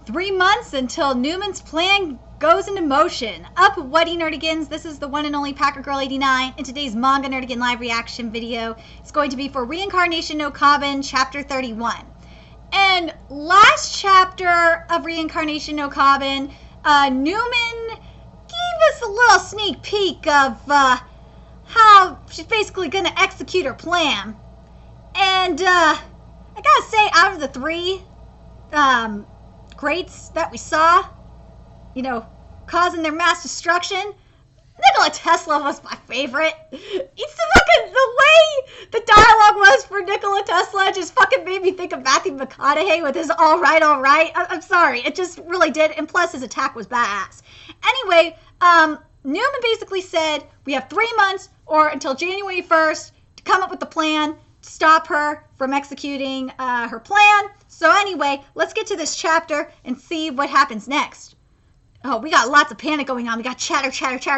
3 months until Newman's plan goes into motion. Up, Whatty Nerdigans? This is the one and only Packer Girl 89, and today's Manga Nerdigan live reaction video is going to be for Reincarnation no Kaben, Chapter 31. And last chapter of Reincarnation no Kaben, Newman gave us a little sneak peek of how she's basically going to execute her plan. And I gotta say, out of the three greats that we saw, you know, causing their mass destruction, Nikola Tesla was my favorite. It's the way the dialogue was for Nikola Tesla just fucking made me think of Matthew McConaughey with his all right. I'm sorry, it just really did, and plus his attack was badass. Anyway, Newman basically said we have 3 months or until January 1st to come up with the plan to stop her from executing her plan. So anyway, let's get to this chapter and see what happens next. Oh, we got lots of panic going on. We got chatter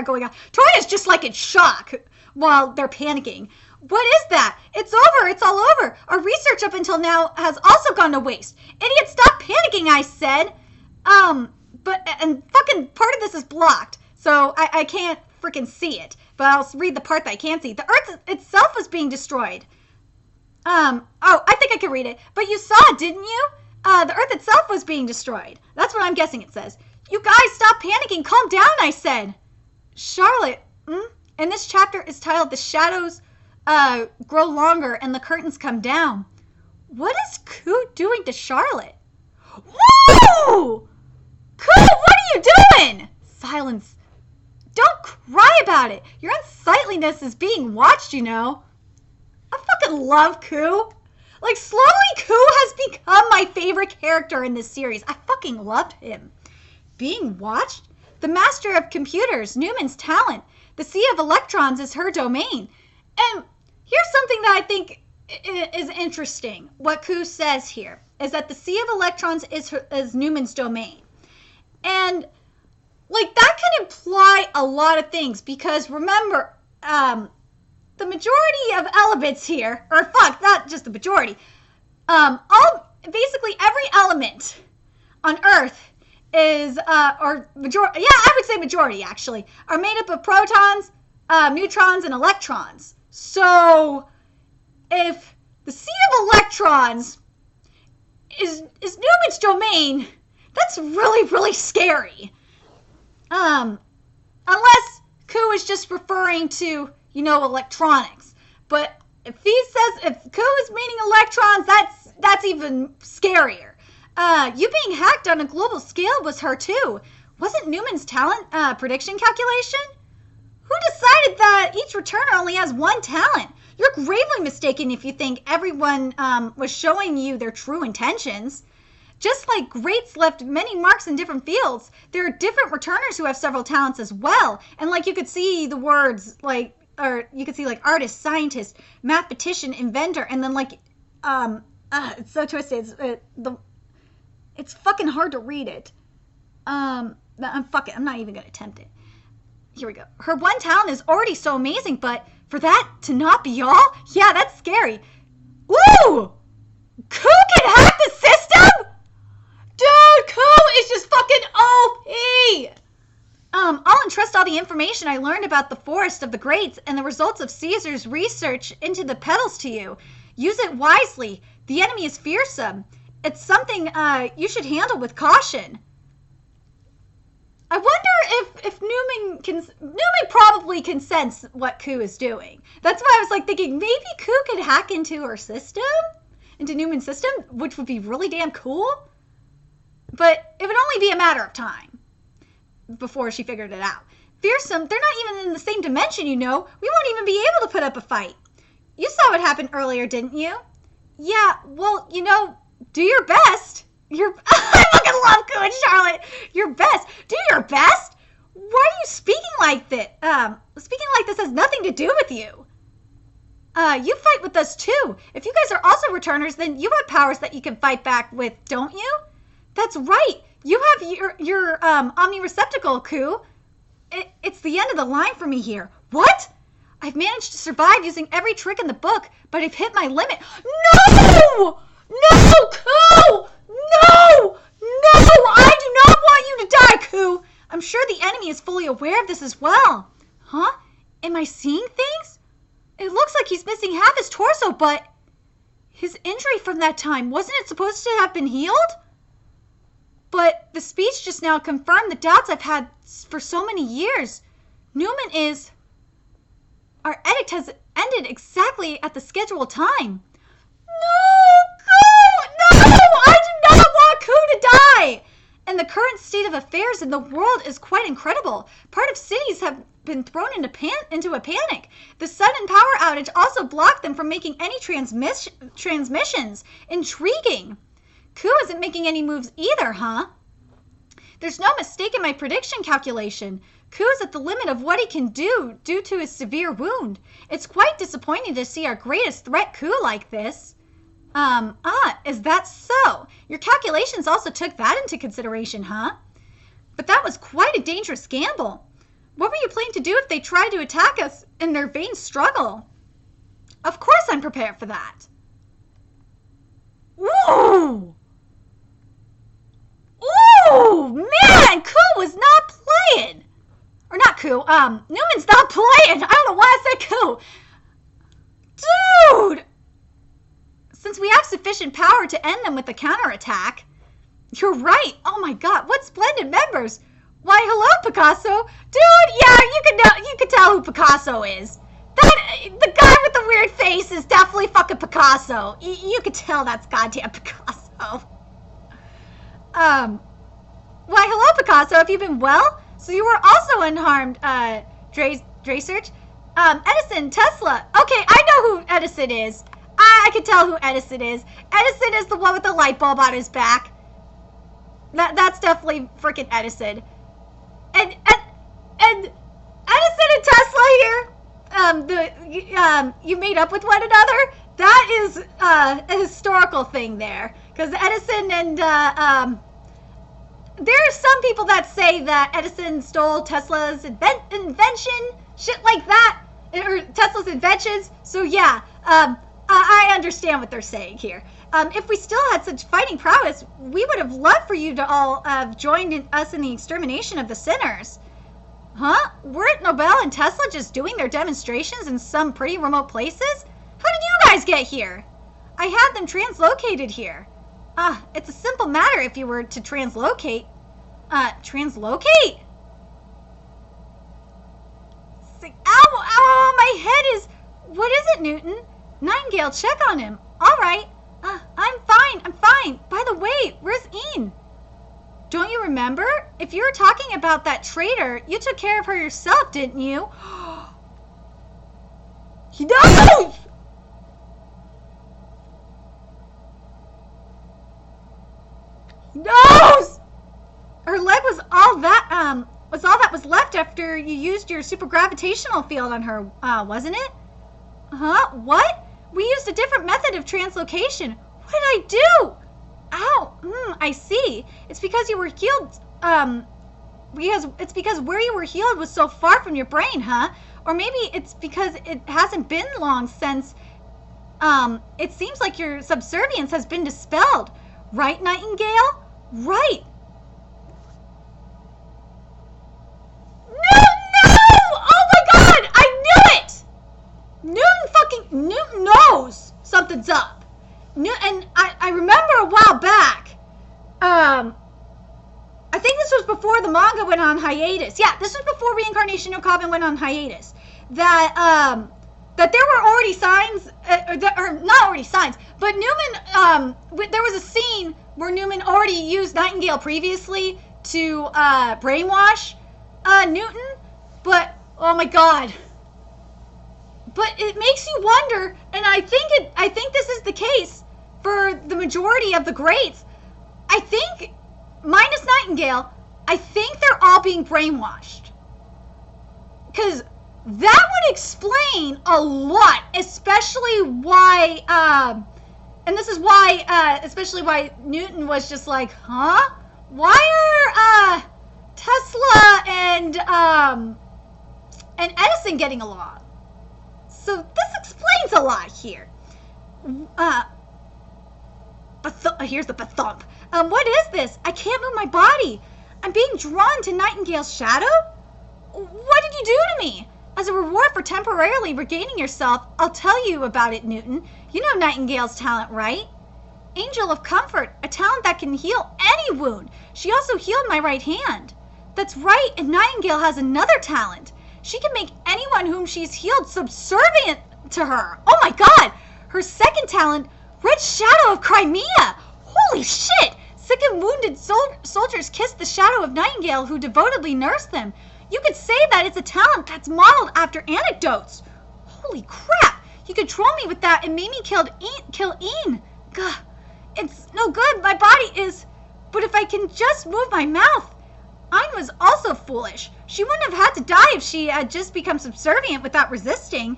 going on. Toya's just like in shock while they're panicking. What is that? It's over. It's all over. Our research up until now has also gone to waste. Idiot, stop panicking, I said. And fucking part of this is blocked, so I can't freaking see it. But I'll read the part that I can see. The Earth itself was being destroyed. Oh, I think I can read it. But you saw it, didn't you? The Earth itself was being destroyed. That's what I'm guessing it says. You guys, stop panicking. Calm down, I said. Charlotte, and this chapter is titled The Shadows Grow Longer and the Curtains Come Down. What is Ku doing to Charlotte? Whoa! Ku, what are you doing? Silence. Don't cry about it. Your unsightliness is being watched, you know. I fucking love Ku. Like, slowly Ku has become my favorite character in this series. I fucking loved him. Being watched? The master of computers, Newman's talent. The sea of electrons is her domain. And here's something that I think is interesting. What Ku says here is that the sea of electrons is Newman's domain. And, like, that can imply a lot of things. Because, remember, the majority of elements here, or fuck, not just the majority, basically every element on Earth is, or majority, yeah, I would say majority actually, are made up of protons, neutrons, and electrons. So, if the sea of electrons is Newman's domain, that's really, really scary. Unless Ku is just referring to, you know, electronics. But if Ku is meaning electrons, that's even scarier. You being hacked on a global scale was her too. Wasn't Newman's talent prediction calculation? Who decided that each returner only has one talent? You're gravely mistaken if you think everyone was showing you their true intentions. Just like greats left many marks in different fields, there are different returners who have several talents as well. And like you could see the words like, or you could see like artist, scientist, mathematician, inventor, and then like, it's so twisted. It's fucking hard to read it. I'm not even gonna attempt it. Here we go. Her one talent is already so amazing, but for that to not be all? Yeah, that's scary. Ooh! Ku can hack the system? Dude, Ku is just fucking OP! I'll entrust all the information I learned about the Forest of the Greats and the results of Caesar's research into the petals to you. Use it wisely. The enemy is fearsome. It's something you should handle with caution. I wonder if Newman probably can sense what Ku is doing. That's why I was like thinking maybe Ku could hack into her system, into Newman's system, which would be really damn cool. But it would only be a matter of time before she figured it out. Fearsome, they're not even in the same dimension, you know. We won't even be able to put up a fight. You saw what happened earlier, didn't you? Yeah, well, you know, do your best. I fucking love Ku and Charlotte. Your best. Do your best? Why are you speaking like this? Speaking like this has nothing to do with you. You fight with us too. If you guys are also returners, then you have powers that you can fight back with, don't you? That's right. You have your omni receptacle, Ku. It's the end of the line for me here. What? I've managed to survive using every trick in the book, but I've hit my limit. No! No, Ku! No! No! is fully aware of this as well. Huh? Am I seeing things? It looks like he's missing half his torso, but his injury from that time, wasn't it supposed to have been healed? But the speech just now confirmed the doubts I've had for so many years. Newman is... Our edict has ended exactly at the scheduled time. No, Ku! No! I do not want Ku to die! And the current state of affairs in the world is quite incredible. Part of cities have been thrown into a panic. The sudden power outage also blocked them from making any transmissions. Intriguing. Ku isn't making any moves either, huh? There's no mistake in my prediction calculation. Ku is at the limit of what he can do due to his severe wound. It's quite disappointing to see our greatest threat Ku like this. Is that so? Your calculations also took that into consideration, huh? But that was quite a dangerous gamble. What were you planning to do if they tried to attack us in their vain struggle? Of course I'm prepared for that. Ooh! Ooh, man! Ku was not playing! Or not Ku, Newman's not playing! I don't know why I said Ku! Dude! Since we have sufficient power to end them with the counterattack. You're right! Oh my god, what splendid members! Why, hello, Picasso! Dude, yeah, you can tell who Picasso is. The guy with the weird face is definitely fucking Picasso. You could tell that's goddamn Picasso. Why, hello, Picasso. Have you been well? So you were also unharmed, Draysearch. Edison, Tesla. Okay, I know who Edison is. I can tell who Edison is. Edison is the one with the light bulb on his back. That's definitely freaking Edison. And Edison and Tesla here, you made up with one another? That is a historical thing there. Because Edison and, there are some people that say that Edison stole Tesla's invention, shit like that, or Tesla's inventions. So yeah, I understand what they're saying here. If we still had such fighting prowess, we would have loved for you to all have joined us in the extermination of the sinners. Huh? Weren't Nobel and Tesla just doing their demonstrations in some pretty remote places? How did you guys get here? I had them translocated here. It's a simple matter if you were to translocate. Translocate? Ow, my head is... What is it, Newton? Nightingale, check on him. All right. I'm fine. By the way, where's Ian? Don't you remember? If you were talking about that traitor, you took care of her yourself, didn't you? He knows! He knows! Her leg was all that was left after you used your super gravitational field on her, wasn't it? Huh? What? We used a different method of translocation. What did I do? Ow. I see. It's because you were healed, it's because where you were healed was so far from your brain, huh? Or maybe it's because it hasn't been long since, it seems like your subservience has been dispelled. Right, Nightingale? Right. No! Oh my god! I knew it! Newton knows something's up. And I remember a while back, I think this was before the manga went on hiatus. Yeah, this was before Reincarnation no Kaben went on hiatus. That there were already signs, or not already signs, but Newman, there was a scene where Newman already used Nightingale previously to brainwash Newton, but oh my god. But it makes you wonder, and I think this is the case for the majority of the greats. I think, minus Nightingale, I think they're all being brainwashed. Because that would explain a lot, especially why, and this is why, especially why Newton was just like, huh? Why are, Tesla and Edison getting along? So this explains a lot here. Here's the thump. What is this? I can't move my body. I'm being drawn to Nightingale's shadow? What did you do to me? As a reward for temporarily regaining yourself, I'll tell you about it, Newton. You know Nightingale's talent, right? Angel of Comfort, a talent that can heal any wound. She also healed my right hand. That's right, and Nightingale has another talent. She can make anyone whom she's healed subservient to her. Oh my god! Her second talent, Red Shadow of Crimea. Holy shit! Sick and wounded soldiers kiss the shadow of Nightingale who devotedly nursed them. You could say that it's a talent that's modeled after anecdotes. Holy crap! You controlled me with that and made me kill Ian. Gah, it's no good. My body is... But if I can just move my mouth... Ayn was also foolish. She wouldn't have had to die if she had just become subservient without resisting.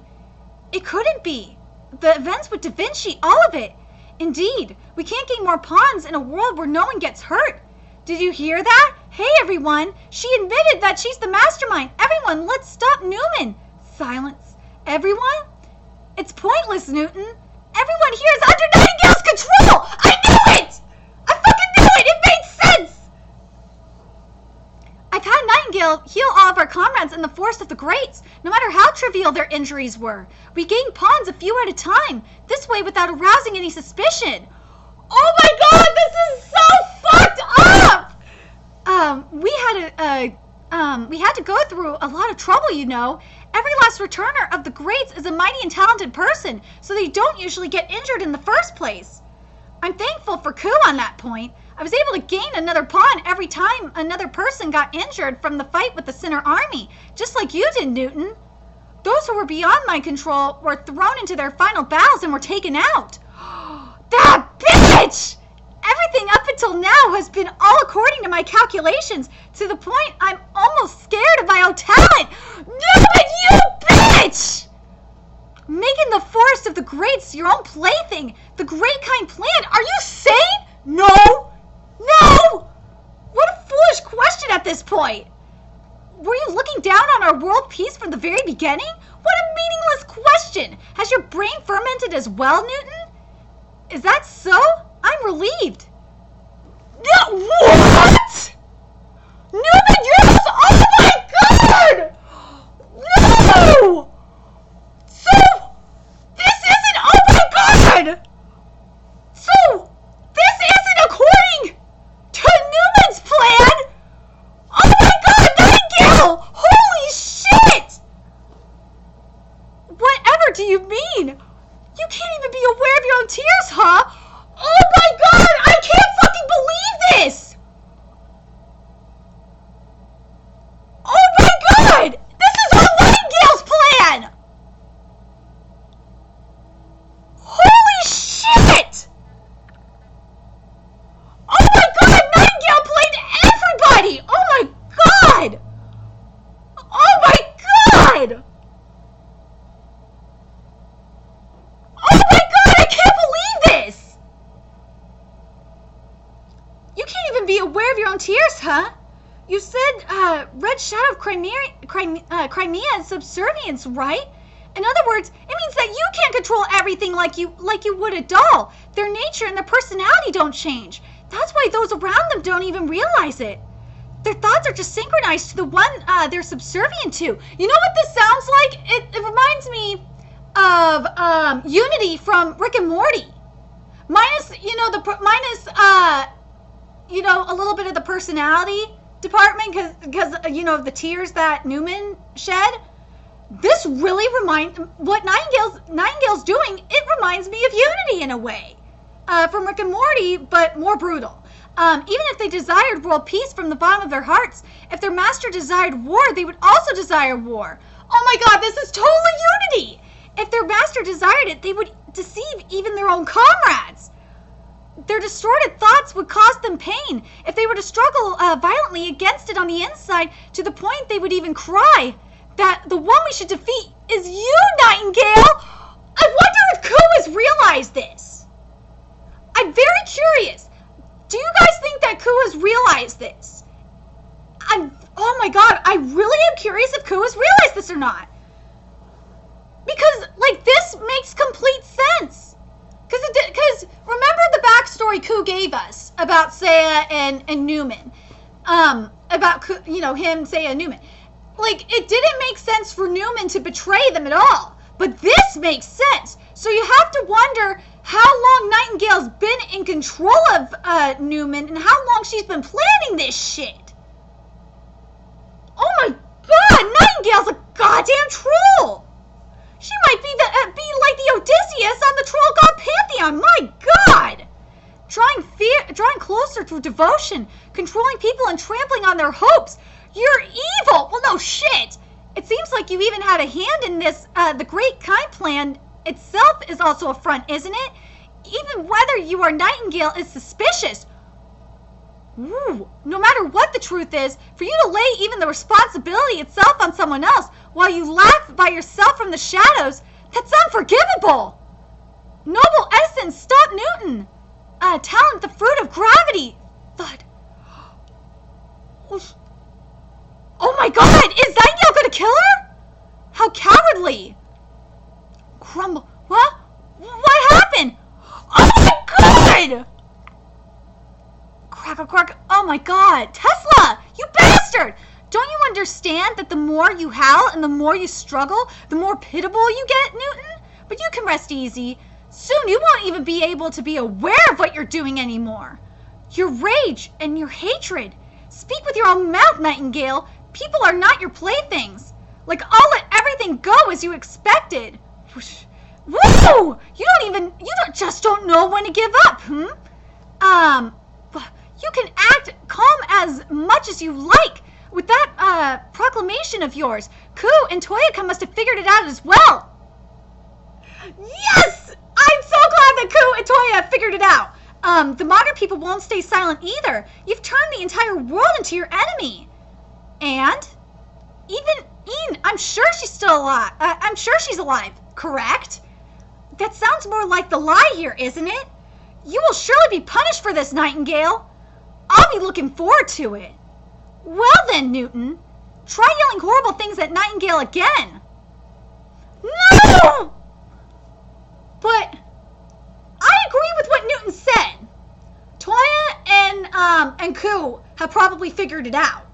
It couldn't be. The events with Da Vinci, all of it. Indeed, we can't gain more pawns in a world where no one gets hurt. Did you hear that? Hey everyone, she admitted that she's the mastermind. Everyone, let's stop Newman. Silence. Everyone? It's pointless, Newton. Everyone here is under Nightingale's control. I knew it! I fucking knew it! It made sense! I've had Nightingale heal all of our comrades in the Forest of the Greats, no matter how trivial their injuries were. We gained pawns a few at a time, this way without arousing any suspicion. Oh my god, this is so fucked up! We had to go through a lot of trouble, you know. Every last returner of the Greats is a mighty and talented person, so they don't usually get injured in the first place. I'm thankful for Ku on that point. I was able to gain another pawn every time another person got injured from the fight with the Sinner Army, just like you did, Newton. Those who were beyond my control were thrown into their final battles and were taken out. That bitch! Everything up until now has been all according to my calculations, to the point I'm almost scared of my own talent. Newman, you bitch! Making the Forest of the Greats your own plaything, the great kind plan. Are you sane? No! No! What a foolish question at this point. Were you looking down on our world peace from the very beginning? What a meaningless question. Has your brain fermented as well, Newton? Is that so? I'm relieved. No, what? Newman, yes! Oh my god! No! So, this isn't, oh my god! So, this isn't according to Newman's plan? Oh my god, Nightingale! Holy shit! Whatever do you mean? You can't even be aware of your own tears, huh? Oh my god, I can't fucking believe this! Oh my god! This is all Nightingale's plan! Holy shit! Oh my god, Nightingale played everybody! Oh my god! Oh my god! Oh my god, I can't believe this! You can't even be aware of your own tears, huh? You said, Red Shadow of Crimea is subservience, right? In other words, it means that you can't control everything like you would a doll. Their nature and their personality don't change. That's why those around them don't even realize it. Their thoughts are just synchronized to the one they're subservient to. You know what this sounds like? It reminds me of Unity from Rick and Morty. Minus, a little bit of the personality department because of the tears that Newman shed. This really reminds what Nightingale's doing. It reminds me of Unity in a way, from Rick and Morty, but more brutal. Even if they desired world peace from the bottom of their hearts, if their master desired war, they would also desire war. Oh my god, this is totally Unity! If their master desired it, they would deceive even their own comrades. Their distorted thoughts would cause them pain. If they were to struggle violently against it on the inside, to the point they would even cry that the one we should defeat is you, Nightingale! I wonder if Ku has realized this. I'm very curious. Do you guys think that Ku has realized this? Oh my god, I really am curious if Ku has realized this or not. Because, this makes complete sense. Because remember the backstory Ku gave us about Seiya and Newman. About, him, Seiya, and Newman. like, it didn't make sense for Newman to betray them at all. But this makes sense. So you have to wonder how long Nightingale's been in control of Newman and how long she's been planning this shit. Oh my god, Nightingale's a goddamn troll. She might be like the Odysseus on the Troll God Pantheon. My god. Drawing closer through devotion, controlling people and trampling on their hopes. You're evil. Well, no shit. It seems like you even had a hand in this. The Great Kind plan itself is also a front, isn't it? Even whether you are Nightingale is suspicious. Ooh, no matter what the truth is, for you to lay even the responsibility itself on someone else while you laugh by yourself from the shadows, that's unforgivable. Noble Edison, stop Newton. Talent, the fruit of gravity. Thud. Oh my god, is Nightingale gonna kill her? How cowardly. Crumble. What? What happened? Oh my god! Crack. Oh my god. Tesla, you bastard! Don't you understand that the more you howl and the more you struggle, the more pitiable you get, Newton? But you can rest easy. Soon you won't even be able to be aware of what you're doing anymore. Your rage and your hatred. Speak with your own mouth, Nightingale. People are not your playthings. Like, I'll let everything go as you expected. Woo! You just don't know when to give up, You can act calm as much as you like. With that, proclamation of yours, Ku and Toyaka must have figured it out as well. Yes! I'm so glad that Ku and Toya figured it out. The modern people won't stay silent either. You've turned the entire world into your enemy. And even Ian, I'm sure she's still alive. I'm sure she's alive, correct? That sounds more like the lie here, isn't it? You will surely be punished for this, Nightingale. I'll be looking forward to it. Well then, Newton, try yelling horrible things at Nightingale again. No! But I agree with what Newton said. Toya and Ku have probably figured it out.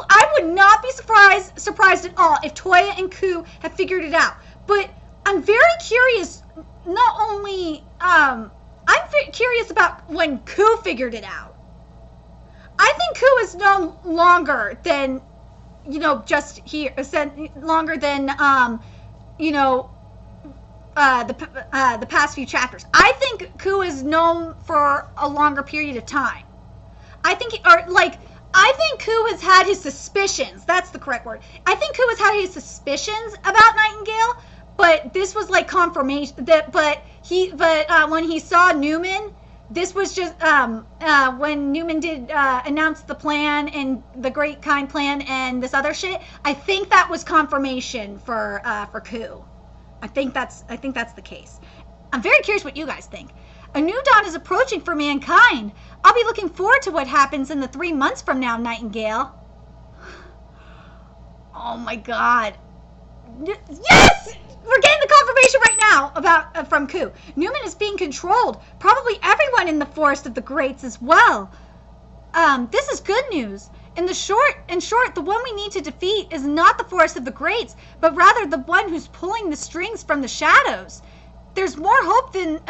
I would not be surprised at all if Toya and Ku have figured it out. But I'm very curious. Not only I'm curious about when Ku figured it out. I think Ku is no longer than just here. Longer than the past few chapters. I think Ku is known for a longer period of time. I think Ku has had his suspicions. That's the correct word. I think Ku has had his suspicions about Nightingale, but this was like confirmation that. But when he saw Newman, this was just when Newman did announce the plan and the Great Kind plan and this other shit. I think that was confirmation for Ku. I think that's the case. I'm very curious what you guys think. A new dawn is approaching for mankind. I'll be looking forward to what happens in the 3 months from now, Nightingale. Oh my god. Yes! We're getting the confirmation right now about from Ku. Newman is being controlled. Probably everyone in the Forest of the Greats as well. This is good news. In short, the one we need to defeat is not the Forest of the Greats, but rather the one who's pulling the strings from the shadows. There's more hope than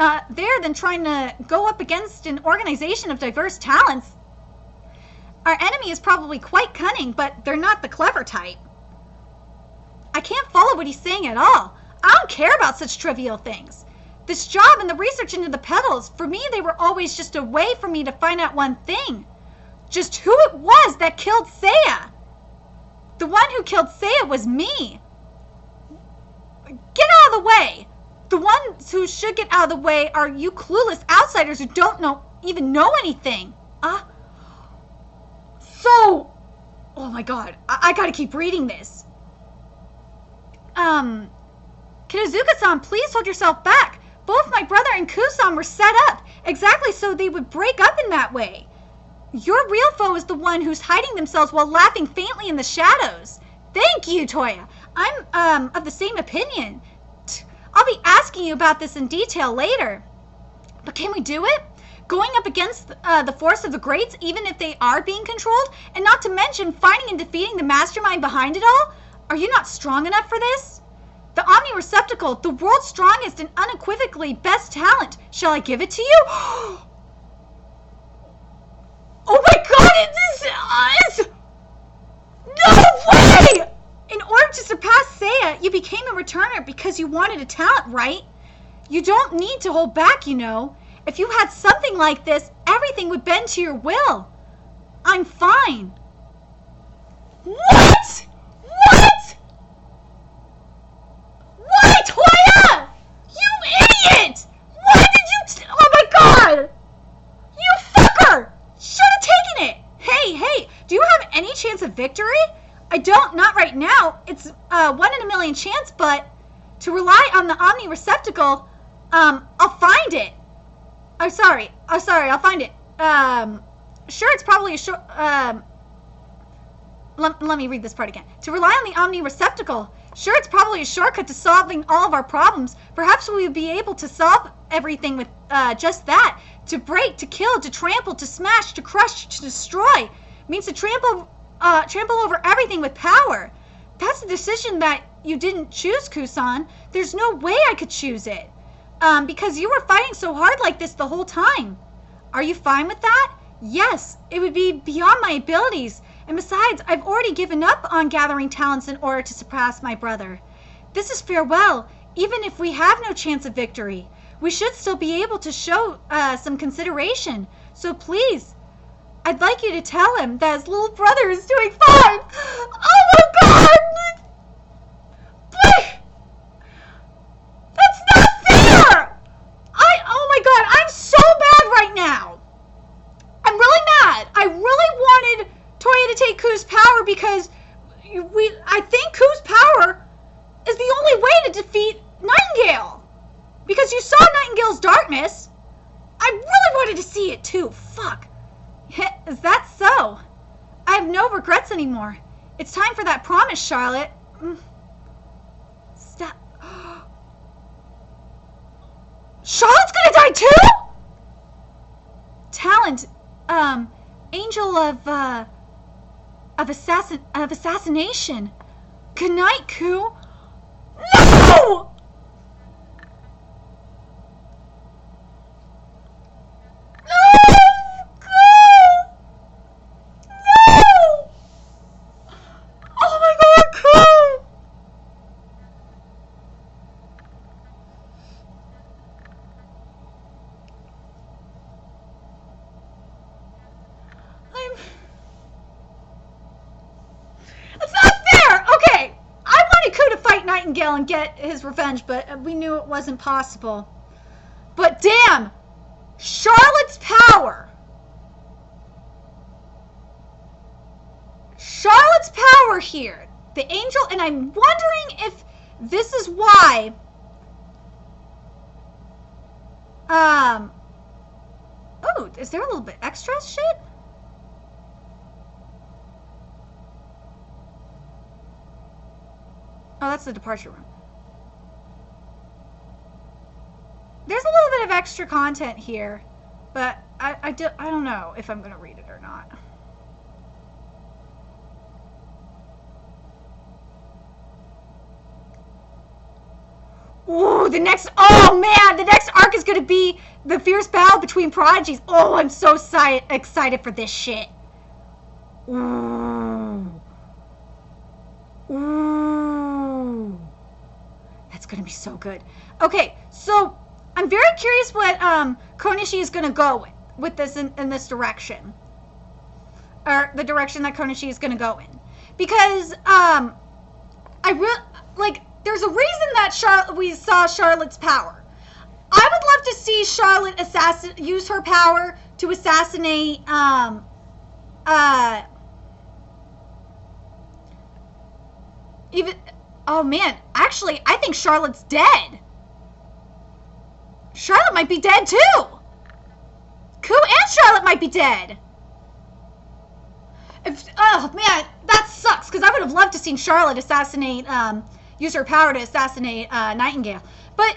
trying to go up against an organization of diverse talents. Our enemy is probably quite cunning, but they're not the clever type. I can't follow what he's saying at all. I don't care about such trivial things. This job and the research into the petals, for me, they were always just a way for me to find out one thing. Just who it was that killed Seiya. The one who killed Seiya was me. Get out of the way. The ones who should get out of the way are you clueless outsiders who don't even know anything. So, oh my god, I gotta keep reading this. Kinozuka-san, please hold yourself back. Both my brother and Ku-san were set up exactly so they would break up in that way. Your real foe is the one who's hiding themselves while laughing faintly in the shadows. Thank you, Toya. I'm of the same opinion. I'll be asking you about this in detail later. But can we do it? going up against the force of the greats, even if they are being controlled, and not to mention finding and defeating the mastermind behind it all? Are you not strong enough for this? The Omni Receptacle, the world's strongest and unequivocally best talent. Shall I give it to you? Oh my god, it is... No way! In order to surpass Seiya, you became a returner because you wanted a talent, right? You don't need to hold back, you know. If you had something like this, everything would bend to your will. I'm fine. What? What? What, Toya? You idiot! Why did you... Oh my god! You fucker! Should have taken it! Hey, do you have any chance of victory? I don't, not right now. It's 1 in a million chance, but to rely on the Omni Receptacle, I'll find it. I'll find it. Sure, it's probably a short, let me read this part again. To rely on the Omni Receptacle, sure, it's probably a shortcut to solving all of our problems. Perhaps we would be able to solve everything with, just that. To break, to kill, to trample, to smash, to crush, to destroy. Means to trample over everything with power. That's a decision that you didn't choose, Kusan. There's no way I could choose it. Because you were fighting so hard like this the whole time. Are you fine with that? Yes, it would be beyond my abilities. And besides, I've already given up on gathering talents in order to surpass my brother. This is farewell. Even if we have no chance of victory, we should still be able to show some consideration. So please, I'd like you to tell him that his little brother is doing fine. Oh my god! That's not fair! Oh my god, I'm so mad right now. I'm really mad. I really wanted Toya to take Ku's power because I think Ku's power is the only way to defeat Nightingale. Because you saw Nightingale's darkness. I really wanted to see it too. Fuck. Is that so? I have no regrets anymore. It's time for that promise, Charlotte. Stop. Charlotte's gonna die too? Talent, angel of assassination. Good night, Ku. No! And get his revenge, but we knew it wasn't possible. But damn, Charlotte's power. Charlotte's power here. The angel, and I'm wondering if this is why. Oh, is there a little bit extra shit? Oh, that's the departure room. There's a little bit of extra content here, but I don't know if I'm going to read it or not. Ooh, the next arc is going to be the fierce battle between prodigies. Oh, I'm so excited for this shit. Ooh. Ooh. That's going to be so good. Okay, so I'm very curious what Konishi is going to go with this in this direction. Or the direction that Konishi is going to go in. Because there's a reason that we saw Charlotte's power. I would love to see Charlotte use her power to assassinate oh man, actually, I think Charlotte's dead. Charlotte might be dead too. Ku and Charlotte might be dead. Oh man, that sucks, because I would have loved to seen Charlotte use her power to assassinate Nightingale. But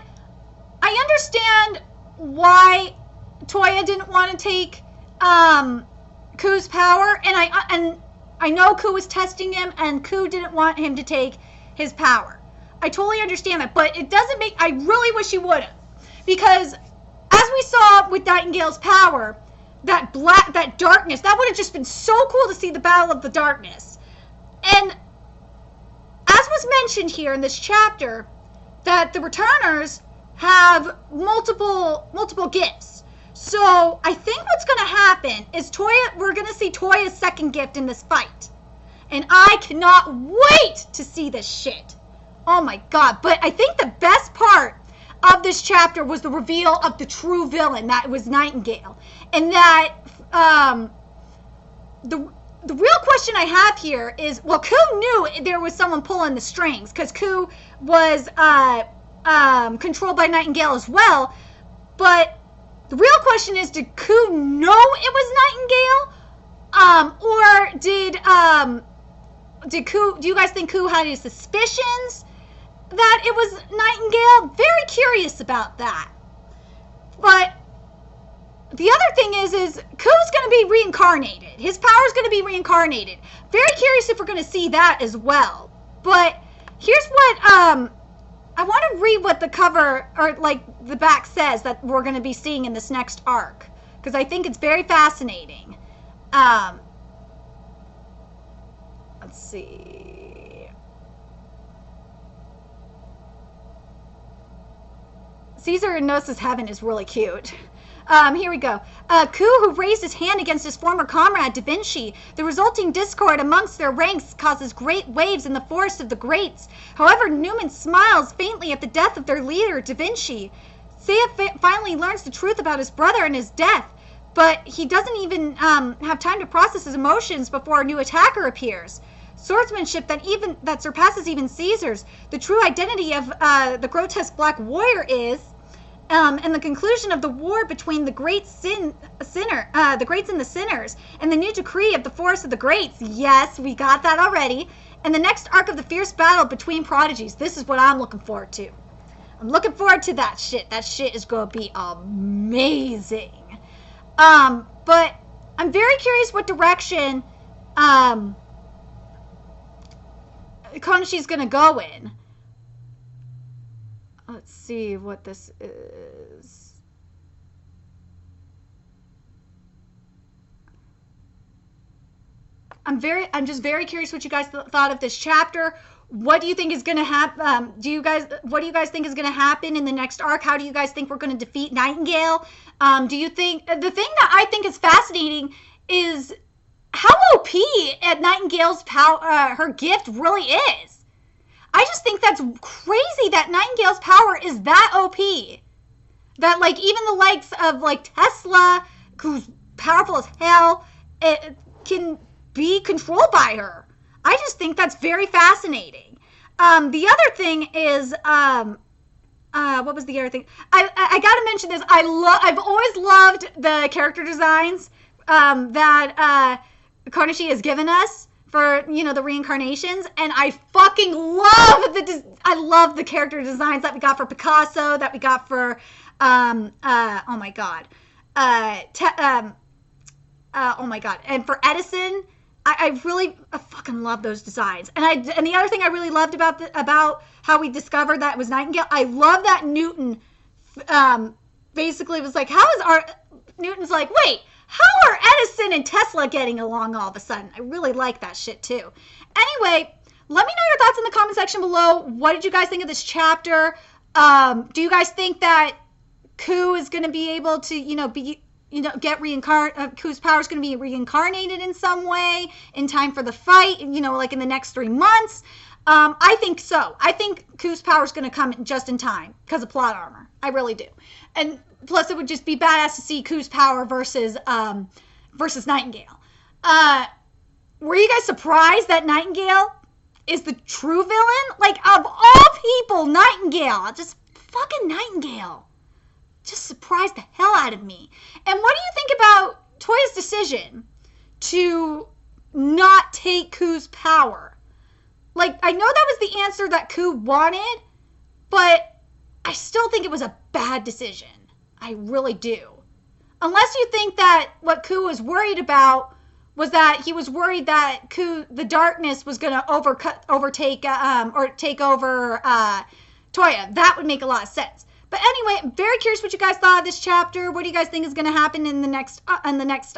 I understand why Toya didn't want to take Ku's power, and I know Ku was testing him, and Ku didn't want him to take his power. I totally understand that, but it doesn't make. I really wish he would have, because as we saw with Nightingale's power, that darkness, that would have just been so cool to see the Battle of the Darkness. And as was mentioned here in this chapter, that the returners have multiple gifts. So I think what's going to happen is we're going to see Toya's second gift in this fight. And I cannot wait to see this shit. Oh my god. But I think the best part of this chapter was the reveal of the true villain, that was Nightingale. And that the real question I have here is, well, Ku knew there was someone pulling the strings, because Ku was controlled by Nightingale as well. But the real question is, did Ku know it was Nightingale? Or did Ku, do you guys think Ku had his suspicions that it was Nightingale? Very curious about that. But the other thing is Ku's going to be reincarnated. His power's going to be reincarnated. Very curious if we're going to see that as well. But here's what, I want to read what the cover, or like the back says that we're going to be seeing in this next arc, because I think it's very fascinating. Let's see. Caesar in Gnosis Heaven is really cute. Here we go. Ku, who raised his hand against his former comrade, Da Vinci. The resulting discord amongst their ranks causes great waves in the forest of the greats. However, Newman smiles faintly at the death of their leader, Da Vinci. Seiya finally learns the truth about his brother and his death, but he doesn't even have time to process his emotions before a new attacker appears. Swordsmanship that surpasses even Caesar's. The true identity of the grotesque Black Warrior is... and the conclusion of the war between the greats and the sinners, and the new decree of the forest of the greats. Yes, we got that already. And the next arc of the fierce battle between prodigies. This is what I'm looking forward to. I'm looking forward to that shit. That shit is going to be amazing. But I'm very curious what direction Konashi's going to go in. Let's see what this is. I'm just very curious what you guys thought of this chapter. What do you think is going to happen? What do you guys think is going to happen in the next arc? How do you guys think we're going to defeat Nightingale? Do you think the thing that I think is fascinating is how OP at Nightingale's power, her gift really is. I just think that's crazy that Nightingale's power is that OP. That, like, even the likes of, like, Tesla, who's powerful as hell, it can be controlled by her. I just think that's very fascinating. The other thing is, what was the other thing? I gotta mention this. I've always loved the character designs that Konoshi has given us for, you know, the reincarnations, and I fucking love the character designs that we got for Picasso, that we got for oh my god, oh my god, and for Edison. I really fucking love those designs. And the other thing I really loved about how we discovered that it was Nightingale, I love that Newton basically was like, Newton's like, wait, how are Edison and Tesla getting along all of a sudden? I really like that shit too. Anyway, let me know your thoughts in the comment section below. What did you guys think of this chapter? Do you guys think that Ku is going to be able to, get Ku's power is going to be reincarnated in some way in time for the fight, like in the next 3 months? I think so. I think Ku's power is going to come just in time because of plot armor. I really do. And plus, it would just be badass to see Ku's power versus Nightingale. Were you guys surprised that Nightingale is the true villain? Like, of all people, Nightingale. Just fucking Nightingale. Just surprised the hell out of me. And what do you think about Toya's decision to not take Ku's power? Like, I know that was the answer that Ku wanted, but I still think it was a bad decision. I really do. Unless you think that what Ku was worried about was that he was worried that the darkness was going to overtake or take over Toya. That would make a lot of sense. But anyway, I'm very curious what you guys thought of this chapter. What do you guys think is going to happen in the next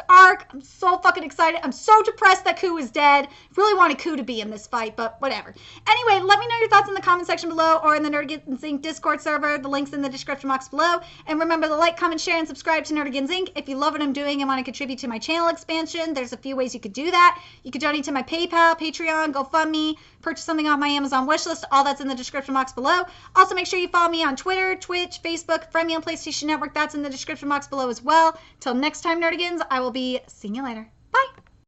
arc? I'm so fucking excited. I'm so depressed that Ku is dead. Really wanted Ku to be in this fight, but whatever. Anyway, let me know your thoughts in the comment section below or in the Nerdigans Inc. Discord server. The link's in the description box below. And remember to like, comment, share, and subscribe to Nerdigans Inc. If you love what I'm doing and want to contribute to my channel expansion, there's a few ways you could do that. You could donate to my PayPal, Patreon, GoFundMe, purchase something off my Amazon wishlist. All that's in the description box below. Also, make sure you follow me on Twitter, Twitch, Facebook, friend me on PlayStation Network. That's in the description box below as well. Till next time, Nerdigans, I will be seeing you later. Bye!